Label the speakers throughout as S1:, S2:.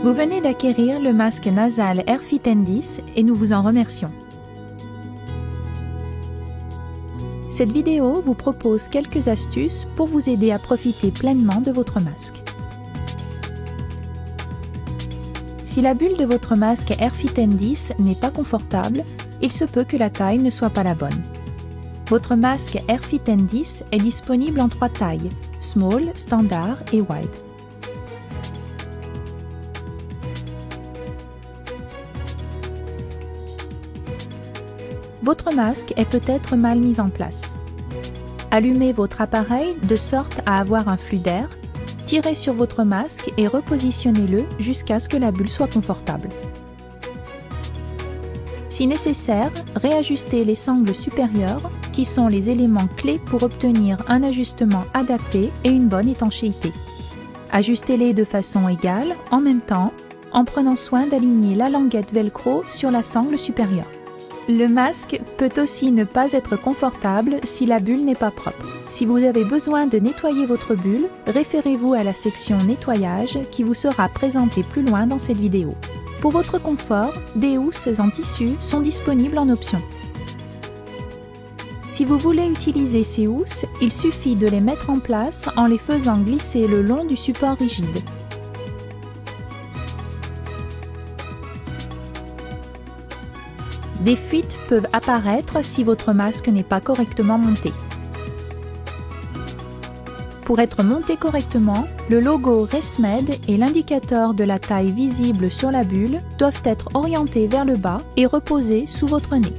S1: Vous venez d'acquérir le masque nasal Airfit N10 et nous vous en remercions. Cette vidéo vous propose quelques astuces pour vous aider à profiter pleinement de votre masque. Si la bulle de votre masque Airfit N10 n'est pas confortable, il se peut que la taille ne soit pas la bonne. Votre masque Airfit N10 est disponible en 3 tailles, Small, Standard et Wide. Votre masque est peut-être mal mis en place. Allumez votre appareil de sorte à avoir un flux d'air, tirez sur votre masque et repositionnez-le jusqu'à ce que la bulle soit confortable. Si nécessaire, réajustez les sangles supérieures, qui sont les éléments clés pour obtenir un ajustement adapté et une bonne étanchéité. Ajustez-les de façon égale, en même temps, en prenant soin d'aligner la languette velcro sur la sangle supérieure. Le masque peut aussi ne pas être confortable si la bulle n'est pas propre. Si vous avez besoin de nettoyer votre bulle, référez-vous à la section nettoyage qui vous sera présentée plus loin dans cette vidéo. Pour votre confort, des housses en tissu sont disponibles en option. Si vous voulez utiliser ces housses, il suffit de les mettre en place en les faisant glisser le long du support rigide. Des fuites peuvent apparaître si votre masque n'est pas correctement monté. Pour être monté correctement, le logo ResMed et l'indicateur de la taille visible sur la bulle doivent être orientés vers le bas et reposer sous votre nez.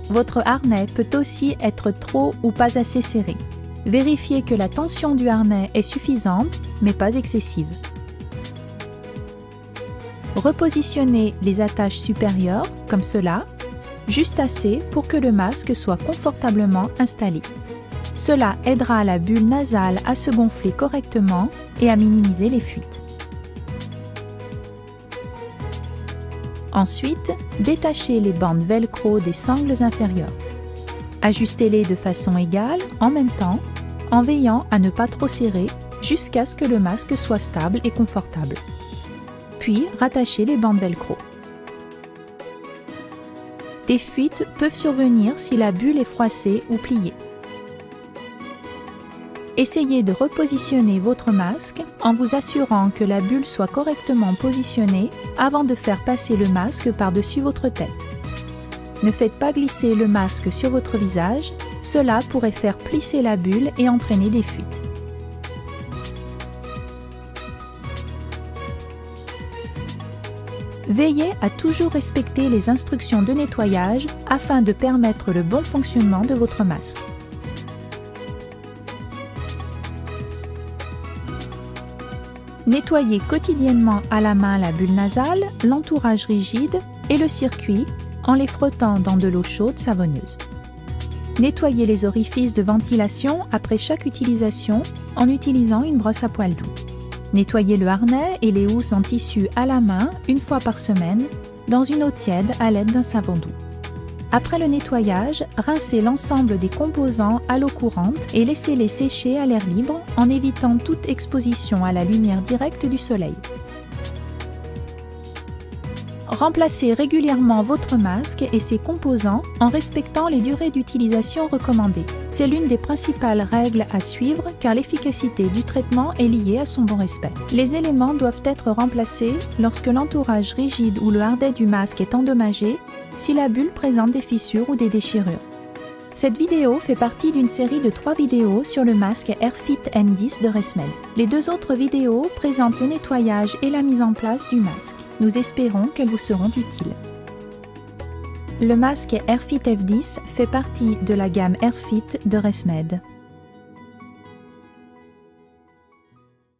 S1: Votre harnais peut aussi être trop ou pas assez serré. Vérifiez que la tension du harnais est suffisante, mais pas excessive. Repositionnez les attaches supérieures, comme cela, juste assez pour que le masque soit confortablement installé. Cela aidera la bulle nasale à se gonfler correctement et à minimiser les fuites. Ensuite, détachez les bandes velcro des sangles inférieures. Ajustez-les de façon égale en même temps, en veillant à ne pas trop serrer jusqu'à ce que le masque soit stable et confortable. Puis, rattachez les bandes velcro. Des fuites peuvent survenir si la bulle est froissée ou pliée. Essayez de repositionner votre masque en vous assurant que la bulle soit correctement positionnée avant de faire passer le masque par-dessus votre tête. Ne faites pas glisser le masque sur votre visage, cela pourrait faire plisser la bulle et entraîner des fuites. Veillez à toujours respecter les instructions de nettoyage afin de permettre le bon fonctionnement de votre masque. Nettoyez quotidiennement à la main la bulle nasale, l'entourage rigide et le circuit en les frottant dans de l'eau chaude savonneuse. Nettoyez les orifices de ventilation après chaque utilisation en utilisant une brosse à poils doux. Nettoyez le harnais et les housses en tissu à la main une fois par semaine dans une eau tiède à l'aide d'un savon doux. Après le nettoyage, rincez l'ensemble des composants à l'eau courante et laissez-les sécher à l'air libre en évitant toute exposition à la lumière directe du soleil. Remplacez régulièrement votre masque et ses composants en respectant les durées d'utilisation recommandées. C'est l'une des principales règles à suivre car l'efficacité du traitement est liée à son bon respect. Les éléments doivent être remplacés lorsque l'entourage rigide ou le harnais du masque est endommagé, si la bulle présente des fissures ou des déchirures. Cette vidéo fait partie d'une série de 3 vidéos sur le masque Airfit N10 de ResMed. Les 2 autres vidéos présentent le nettoyage et la mise en place du masque. Nous espérons qu'elles vous seront utiles. Le masque Airfit F10 fait partie de la gamme Airfit de ResMed.